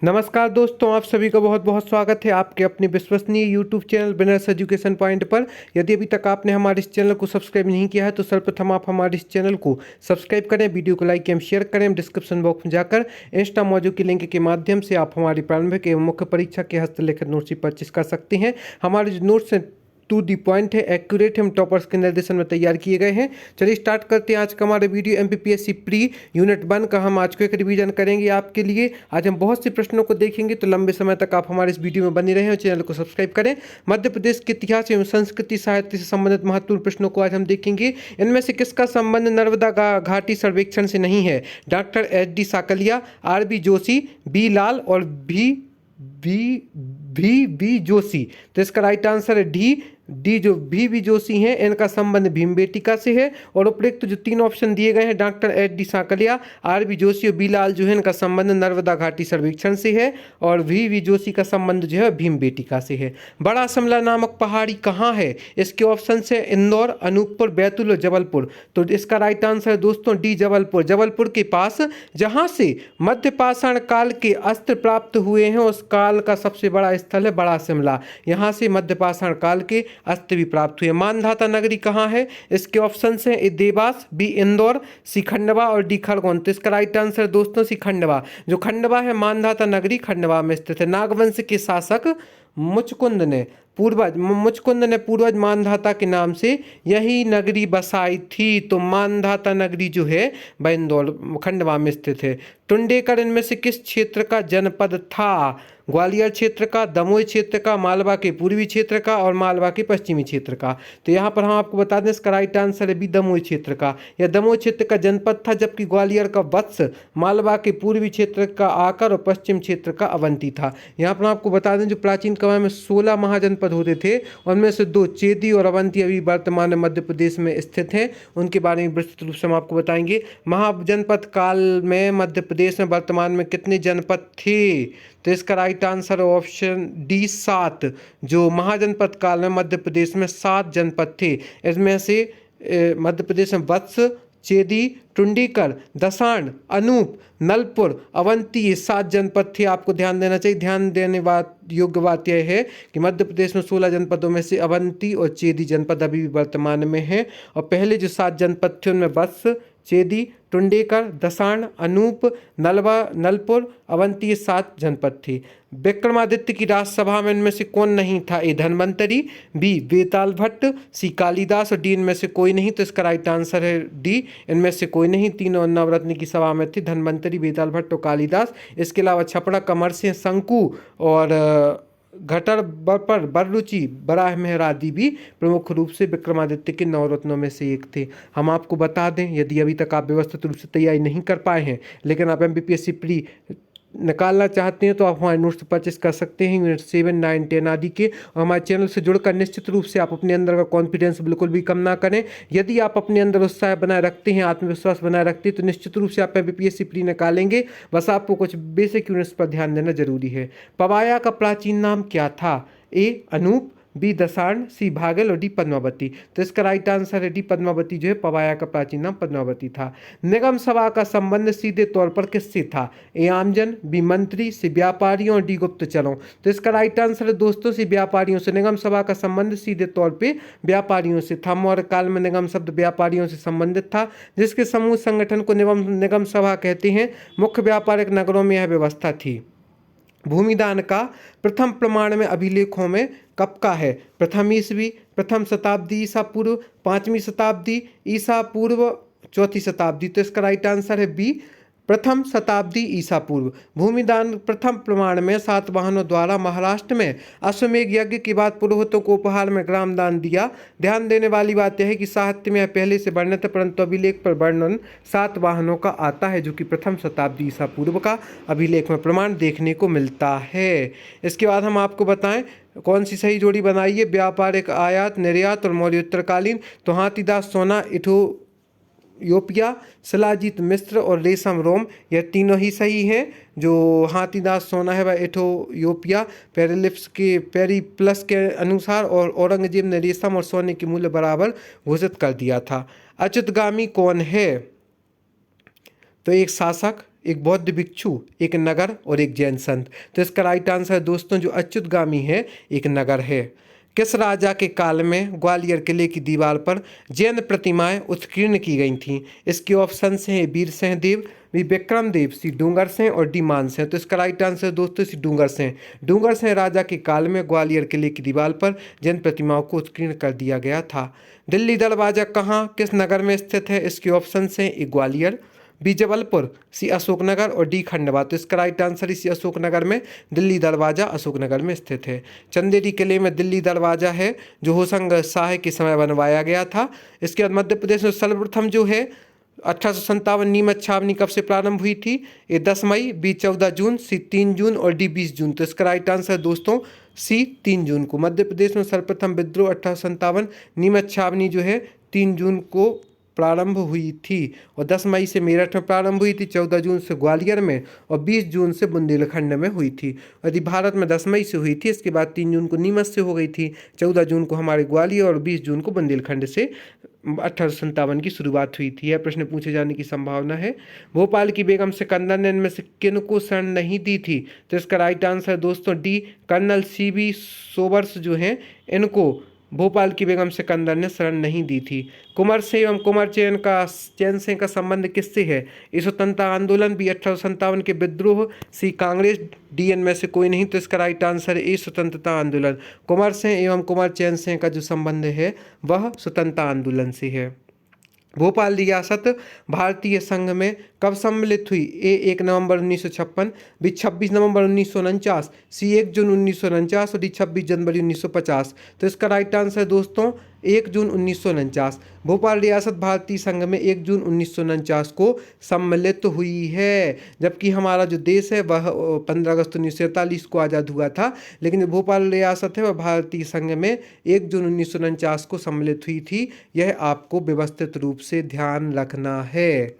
नमस्कार दोस्तों, आप सभी का बहुत बहुत स्वागत है आपके अपने विश्वसनीय यूट्यूब चैनल बिनर्स एजुकेशन पॉइंट पर। यदि अभी तक आपने हमारे इस चैनल को सब्सक्राइब नहीं किया है तो सर्वप्रथम आप हमारे इस चैनल को सब्सक्राइब करें, वीडियो को लाइक एवं शेयर करें। डिस्क्रिप्शन बॉक्स में जाकर इंस्टा मौजू की लिंक के माध्यम से आप हमारी प्रारंभिक एवं मुख्य परीक्षा के हस्तलिखित नोट्स परचेज कर सकते हैं। हमारे जो नोट्स हैं टू दी पॉइंट है, एक्यूरेट हम टॉपर्स के निर्देशन में तैयार किए गए हैं। चलिए स्टार्ट करते हैं आज का हमारा वीडियो। एमपीपीएससी प्री यूनिट 1 का हम आज को एक रिवीजन करेंगे आपके लिए। आज हम बहुत से प्रश्नों को देखेंगे, तो लंबे समय तक आप हमारे इस वीडियो में बने रहें और चैनल को सब्सक्राइब करें। मध्य प्रदेश के इतिहास एवं संस्कृति साहित्य से संबंधित महत्वपूर्ण प्रश्नों को आज हम देखेंगे। इनमें से किसका संबंध नर्मदा घाटी सर्वेक्षण से नहीं है? Doctor H D. Sankalia, R B. Joshi, B. Lal और बी जोशी। तो इसका राइट आंसर है डी जो भी जोशी हैं, इनका संबंध भीमबेटिका से है। और उपयुक्त जो तीन ऑप्शन दिए गए हैं, doctor H D. Sankalia, R B. Joshi और बी. लाल, जो है इनका संबंध नर्मदा घाटी सर्वेक्षण से है। और भी जोशी का संबंध जो है भीमबेटिका से है। बड़ा समला नामक पहाड़ी कहाँ है? इसके ऑप्शन है इंदौर, अनूपपुर, बैतूल और जबलपुर। तो इसका राइट आंसर है दोस्तों डी जबलपुर। जबलपुर के पास जहाँ से मध्य पाषाण काल के अस्त्र प्राप्त हुए हैं, उस काल का सबसे बड़ा स्थल है बड़ा शिमला। यहाँ से मध्य पाषाण काल के अस्त्र भी प्राप्त हुए। मानधाता नगरी कहाँ है? इसके ऑप्शन हैं ए देवास, बी इंदौर, सी खंडवा और डी खरगोन। तो इसका राइट आंसर दोस्तों सी खंडवा। जो खंडवा है, मानधाता नगरी खंडवा में स्थित है। नागवंश के शासक मुचकुंद ने पूर्वज मानधाता के नाम से यही नगरी बसाई थी। तो मानधाता नगरी जो है वह इंदौर खंडवा में स्थित है। टुंडेकर इनमें से किस क्षेत्र का जनपद था? ग्वालियर क्षेत्र का, दमोह क्षेत्र का, मालवा के पूर्वी क्षेत्र का और मालवा के पश्चिमी क्षेत्र का। तो यहाँ पर हम आपको बता दें इसका राइट आंसर है भी दमोह क्षेत्र का। यह दमोह क्षेत्र का जनपद था, जबकि ग्वालियर का वत्स, मालवा के पूर्वी क्षेत्र का आकर और पश्चिम क्षेत्र का अवंती था। यहाँ पर हम आपको बता दें जो प्राचीन काल में 16 महाजनपद होते थे, उनमें से 2 चेदी और अवंती अभी वर्तमान में मध्य प्रदेश में स्थित हैं। उनके बारे में विस्तृत रूप से हम आपको बताएंगे। महाजनपद काल में मध्य प्रदेश में वर्तमान में कितने जनपद थे? तो इसका राइट आंसर ऑप्शन डी 7। जो महाजनपद काल में मध्य प्रदेश में 7 जनपद थे। इसमें से मध्य प्रदेश में वत्स, चेदी, टुंडीकर, दसाण, अनूप, नलपुर, अवंती, ये 7 जनपद थे। आपको ध्यान देना चाहिए। ध्यान देने योग्य बात यह है कि मध्य प्रदेश में 16 जनपदों में से अवंती और चेदी जनपद अभी भी वर्तमान में हैं। और पहले जो 7 जनपद थे उनमें वत्स, चेदी, टुंडेकर, दसाण, अनूप, नलपुर, अवंती, ये 7 जनपद थे। विक्रमादित्य की राजसभा में इनमें से कौन नहीं था? ए धनवंतरी, बी बेताल भट्ट, सी कालिदास और डी इनमें से कोई नहीं। तो इसका राइट आंसर है डी इनमें से कोई नहीं। तीनों नवरत्न की सभा में थे, धनवंतरी, बेताल भट्ट और कालिदास। इसके अलावा छपड़ा, कमरसिंह, शंकु और घटर पर बररुचि, बराहमेहर आदि भी प्रमुख रूप से विक्रमादित्य के नवरत्नों में से एक थे। हम आपको बता दें, यदि अभी तक आप व्यवस्थित रूप से तैयारी नहीं कर पाए हैं लेकिन आप एमपीपीएससी प्री निकालना चाहते हैं, तो आप हमारे नोट्स परचेस कर सकते हैं यूनिट 7, 9, 10 आदि के। और हमारे चैनल से जुड़कर निश्चित रूप से आप अपने अंदर का कॉन्फिडेंस बिल्कुल भी कम ना करें। यदि आप अपने अंदर उत्साह बनाए रखते हैं, आत्मविश्वास बनाए रखते हैं, तो निश्चित रूप से आप एमपीपीएससी प्री निकालेंगे। बस आपको कुछ बेसिक यूनिट्स पर ध्यान देना जरूरी है। पवाया का प्राचीन नाम क्या था? ए अनूप, बी दसाण, सी भागल और डी पद्मावती। तो इसका राइट आंसर है डी पद्मावती। जो है पवाया का प्राचीन नाम पद्मावती था। निगम सभा का संबंध सीधे तौर पर किससे था? ए आमजन, बी मंत्री, सी व्यापारियों और डी गुप्तचरों। तो इसका राइट आंसर है दोस्तों सी व्यापारियों से। निगम सभा का संबंध सीधे तौर पे व्यापारियों से था। मौर्य काल में निगम शब्द व्यापारियों से संबंधित था, जिसके समूह संगठन को निगम सभा कहते हैं। मुख्य व्यापारिक नगरों में यह व्यवस्था थी। भूमिदान का प्रथम प्रमाण में अभिलेखों में कब का है? प्रथम ईस्वी, प्रथम शताब्दी ईसा पूर्व, 5वीं शताब्दी ईसा पूर्व, 4वीं शताब्दी। तो इसका राइट आंसर है बी प्रथम शताब्दी ईसा पूर्व। भूमिदान प्रथम प्रमाण में सातवाहनों द्वारा महाराष्ट्र में अश्वमेघ यज्ञ के बाद पुरोहितों को उपहार में ग्राम दान दिया। ध्यान देने वाली बात यह है कि साहित्य में पहले से वर्णित है, परंतु अभिलेख पर वर्णन सातवाहनों का आता है, जो कि प्रथम शताब्दी ईसा पूर्व का अभिलेख में प्रमाण देखने को मिलता है। इसके बाद हम आपको बताएं कौन सी सही जोड़ी बनाई है। व्यापारिक आयात निर्यात और मौर्योत्तरकालीन। तो हाथीदास सोना इथोपिया, शिलाजीत मिस्र और रेशम रोम, यह तीनों ही सही हैं। जो हाथीदास सोना है वह इथोपिया पेरीप्लस के अनुसार, और औरंगजेब ने रेशम और सोने के मूल्य बराबर घोषित कर दिया था। अच्युतगामी कौन है? तो एक शासक, एक बौद्ध भिक्षु, एक नगर और एक जैन संत। तो इसका राइट आंसर दोस्तों जो अच्युतगामी है एक नगर है। किस राजा के काल में ग्वालियर किले की दीवार पर जैन प्रतिमाएं उत्कीर्ण की गई थीं? इसके ऑप्शन हैं वीर सिंहदेव, बी विक्रम देव, सी डूंगर सिंह और डी मान सिंह। तो इसका राइट आंसर दोस्तों सी डूंगर सिंह। डूंगर सिंह राजा के काल में ग्वालियर किले की दीवार पर जैन प्रतिमाओं को उत्कीर्ण कर दिया गया था। दिल्ली दरवाजा कहाँ किस नगर में स्थित है? इसके ऑप्शन हैं ए ग्वालियर, बी जबलपुर, सी अशोकनगर और डी खंडवा। तो इसका राइट आंसर इसी अशोकनगर में दिल्ली दरवाजा अशोकनगर में स्थित है। चंदेरी किले में दिल्ली दरवाजा है जो होशंग शाह के समय बनवाया गया था। इसके बाद मध्य प्रदेश में सर्वप्रथम जो है 1857 नीमच छावनी कब से प्रारंभ हुई थी? ये 10 मई, बी 14 जून, सी 3 जून और डी 20 जून। तो इसका राइट आंसर दोस्तों सी 3 जून को। मध्य प्रदेश में सर्वप्रथम विद्रोह 1857 नीमच छावनी जो है 3 जून को प्रारंभ हुई थी और 10 मई से मेरठ में प्रारंभ हुई थी, 14 जून से ग्वालियर में और 20 जून से बुंदेलखंड में हुई थी। यदि भारत में 10 मई से हुई थी, इसके बाद 3 जून को नीमच से हो गई थी, 14 जून को हमारे ग्वालियर और 20 जून को बुंदेलखंड से 1857 की शुरुआत हुई थी। यह प्रश्न पूछे जाने की संभावना है। भोपाल की बेगम सिकंदर ने इनमें से किन को शरण नहीं दी थी? तो इसका राइट आंसर दोस्तों डी कर्नल CB सोबर्स जो हैं इनको भोपाल की बेगम सिकंदर ने शरण नहीं दी थी। कुंवर सिंह एवं कुंवर चैन सिंह का संबंध किससे है? ये स्वतंत्रता आंदोलन, बी 1857 के विद्रोह, सी कांग्रेस, डी इनमें से कोई नहीं। तो इसका राइट आंसर है ए स्वतंत्रता आंदोलन। कुंवर सिंह एवं कुंवर चैन सिंह का जो संबंध है वह स्वतंत्रता आंदोलन से है। भोपाल रियासत भारतीय संघ में कब सम्मिलित हुई? ए 1 नवंबर 1956, बी 26 नवंबर 1949, सी 1 जून 1949 और डी 26 जनवरी 1950। तो इसका राइट आंसर दोस्तों 1 जून 1949। भोपाल रियासत भारतीय संघ में 1 जून 1949 को सम्मिलित हुई है, जबकि हमारा जो देश है वह 15 अगस्त 1947 को आज़ाद हुआ था, लेकिन जो भोपाल रियासत है वह भारतीय संघ में 1 जून 1949 को सम्मिलित हुई थी। यह आपको व्यवस्थित रूप से ध्यान रखना है।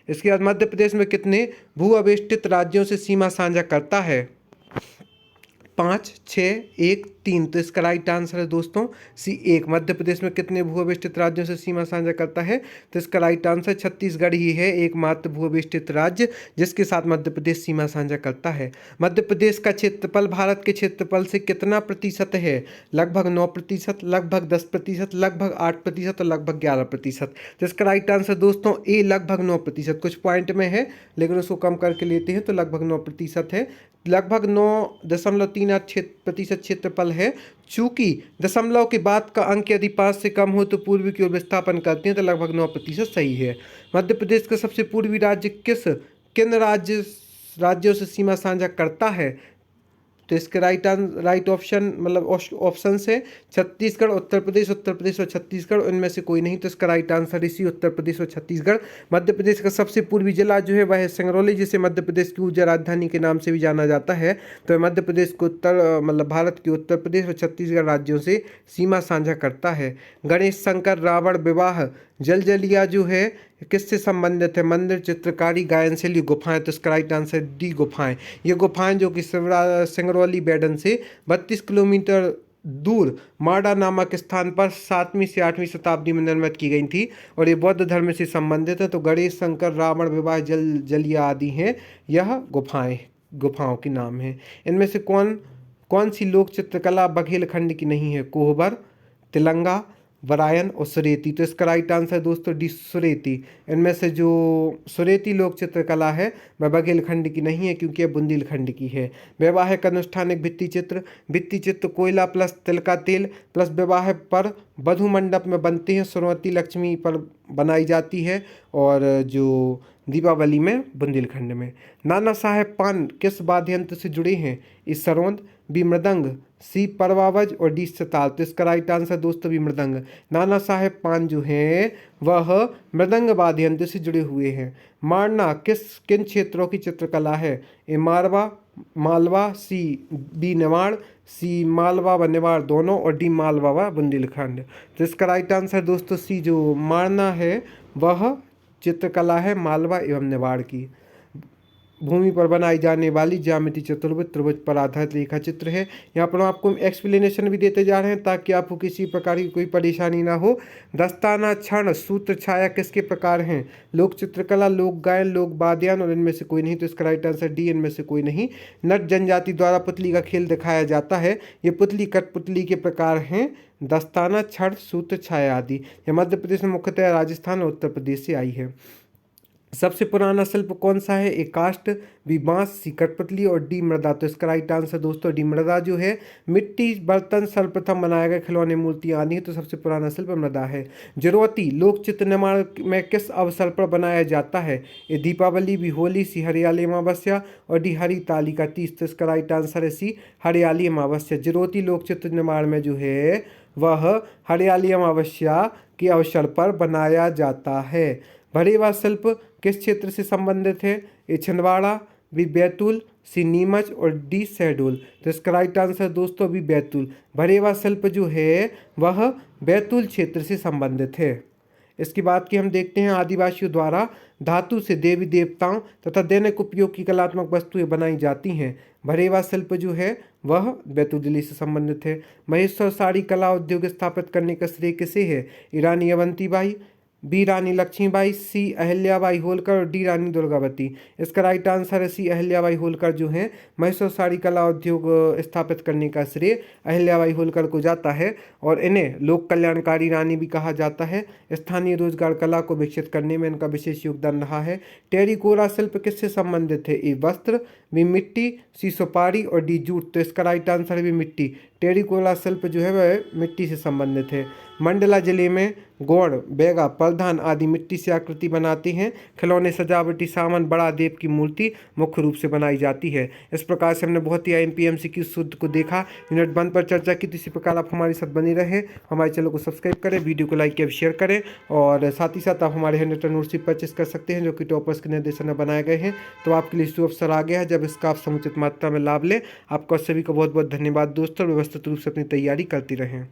इसके बाद मध्य प्रदेश में कितने भू अवेष्टित राज्यों से सीमा साझा करता है? 5, 6, 1, 3। तो इसका राइट आंसर है दोस्तों सी 1। मध्य प्रदेश में कितने भू अवेष्टित राज्यों से सीमा साझा करता है? तो इसका राइट आंसर छत्तीसगढ़ ही है एकमात्र भू अवेष्टित राज्य जिसके साथ मध्य प्रदेश सीमा साझा करता है। मध्य प्रदेश का क्षेत्रफल भारत के क्षेत्रफल से कितना प्रतिशत है? लगभग 9%, लगभग 10%, लगभग 8% और लगभग 11%। तो इसका राइट आंसर दोस्तों ए लगभग 9%। कुछ पॉइंट में है लेकिन उसको कम करके लेते हैं तो लगभग 9% है। लगभग 9.38% क्षेत्रफल है। चूंकि दशमलव के बाद का अंक यदि 5 से कम हो तो पूर्वी की ओर विस्थापन करते हैं तो लगभग 9% सही है। मध्य प्रदेश का सबसे पूर्वी राज्य किन राज्यों से सीमा साझा करता है? तो इसके राइट ऑप्शन मतलब ऑप्शन से छत्तीसगढ़, उत्तर प्रदेश और छत्तीसगढ़, इनमें से कोई नहीं। तो इसका राइट आंसर इसी उत्तर प्रदेश और छत्तीसगढ़। मध्य प्रदेश का सबसे पूर्वी जिला जो है वह है सिंगरौली, जिसे मध्य प्रदेश की ऊर्जा राजधानी के नाम से भी जाना जाता है। तो मध्य प्रदेश को भारत के उत्तर प्रदेश और छत्तीसगढ़ राज्यों से सीमा साझा करता है। गणेश शंकर रावण विवाह जलजलिया जो है किससे संबंधित है? मंदिर, चित्रकारी, गायन शैली, गुफाएं। तो इसका राइट आंसर डी गुफाएं। ये गुफाएं जो कि सिंगरौली बैडन से 32 किलोमीटर दूर माडा नामक स्थान पर 7वीं से 8वीं शताब्दी में निर्मित की गई थी और ये बौद्ध धर्म से संबंधित है। तो गणेश शंकर रावण विवाह जलिया आदि हैं, यह गुफाओं के नाम हैं। इनमें से कौन सी लोक चित्रकला बघेलखंड की नहीं है? कोहबर, तिलंगा, वरायन और सुरेती। तो इसका राइट आंसर दोस्तों डी सुरेती। इनमें से जो सुरेती लोक चित्रकला है वह बघेलखंड की नहीं है क्योंकि यह बुंदेलखंड की है। वैवाहिक अनुष्ठानिक भित्ति चित्र कोयला प्लस तिल का तेल प्लस विवाह पर वधु मंडप में बनते हैं, सरस्वती लक्ष्मी पर बनाई जाती है और जो दीपावली में बुंदेलखंड में। नाना साहेब पान किस वाद्य यंत्र से जुड़े हैं? इस सरोंद, बी मृदंग, सी परवावज और डी सितार। तो इसका राइट आंसर दोस्तों भी मृदंग। नाना साहेब पान जो हैं वह मृदंग वाद्य यंत्र से जुड़े हुए हैं। मारना किन क्षेत्रों की चित्रकला है? ए मालवा, सी बी निवाड़, सी मालवा व निवाड़ दोनों और डी मालवा व बुंदेलखंड। तो इसका राइट आंसर दोस्तों सी जो मारना है वह चित्रकला है मालवा एवं निवाड़ की। भूमि पर बनाई जाने वाली ज्यामिति चतुर्भुज त्रिभुज पर आधारित रेखा चित्र है। यहाँ पर हम आपको एक्सप्लेनेशन भी देते जा रहे हैं ताकि आपको किसी प्रकार की कोई परेशानी ना हो। दस्ताना, क्षण, सूत्र, छाया किसके प्रकार हैं? लोक चित्रकला, लोक गायन, लोक वाद्यायन और इनमें से कोई नहीं। तो इसका राइट आंसर डी, इनमें से कोई नहीं। नट जनजाति द्वारा पुतली का खेल दिखाया जाता है। ये पुतली कठपुतली के प्रकार हैं दस्ताना, क्षण, सूत्र, छाया आदि। यह मध्य प्रदेश में मुख्यतः राजस्थान और उत्तर प्रदेश से आई है। सबसे पुराना शिल्प कौन सा है? ए काष्ठ, बी बांस, सी कठपुतली और डी मृदा। तो इसका राइट आंसर दोस्तों डी मृदा जो है। मिट्टी बर्तन सर्वप्रथम बनाए गए खिलौने मूर्तियां आदि है। तो सबसे पुराना शिल्प मृदा है। जरोती लोक चित्र निर्माण में किस अवसर पर बनाया जाता है? ए दीपावली, बी होली, सी हरियाली अमावस्या और डी हरितालिका तीज। तो इसका राइट आंसर है सी हरियाली अमावस्या। जरोती लोक चित्र निर्माण में जो है वह हरियाली अमावस्या के अवसर पर बनाया जाता है। भरेवा शिल्प किस क्षेत्र से संबंधित है? ए छिंदवाड़ा, बी बैतूल, सी नीमच और डी शहडोल। तो इसका राइट आंसर दोस्तों बी बैतूल। भरेवा शिल्प जो है वह बैतूल क्षेत्र से संबंधित है। इसके बाद की हम देखते हैं आदिवासियों द्वारा धातु से देवी देवताओं तथा दैनिक उपयोग की कलात्मक वस्तुएं बनाई जाती हैं। भरेवा शिल्प जो है वह बैतूल जिले से संबंधित है। महेश्वर साड़ी कला उद्योग स्थापित करने का श्रेय किसे है? रानी अवंतीबाई, बी रानी लक्ष्मीबाई, सी अहिल्याबाई होलकर और डी रानी दुर्गावती। इसका राइट आंसर है सी अहिल्याबाई होलकर जो है। मैसूर साड़ी कला उद्योग स्थापित करने का श्रेय अहिल्याबाई होलकर को जाता है और इन्हें लोक कल्याणकारी रानी भी कहा जाता है। स्थानीय रोजगार कला को विकसित करने में इनका विशेष योगदान रहा है। टेरिकोरा शिल्प किससे संबंधित है? ए वस्त्र, बी मिट्टी, सी सुपारी और डी जूट। तो इसका राइट आंसर है भी मिट्टी। टेरिकोरा शिल्प जो है वह मिट्टी से संबंधित है। मंडला जिले में गौड़, बैगा, प्रधान आदि मिट्टी से आकृति बनाते हैं। खिलौने, सजावटी सामान, बड़ा देव की मूर्ति मुख्य रूप से बनाई जाती है। इस प्रकार से हमने बहुत ही IMPMC की शुद्ध को देखा। यूनिट 1 पर चर्चा की। तो इसी प्रकार आप हमारे साथ बने रहें। हमारे चैनल को सब्सक्राइब करें, वीडियो को लाइक या शेयर करें और साथ ही साथ आप हमारे हैंड नोटशिप परचेस कर सकते हैं जो कि टॉपर्स के निर्देशन में बनाए गए हैं। तो आपके लिए शुभ अवसर आ गया है जब इसका आप समुचित मात्रा में लाभ लें। आपका सभी को बहुत बहुत धन्यवाद दोस्तों। व्यवस्थित रूप से अपनी तैयारी करती रहें।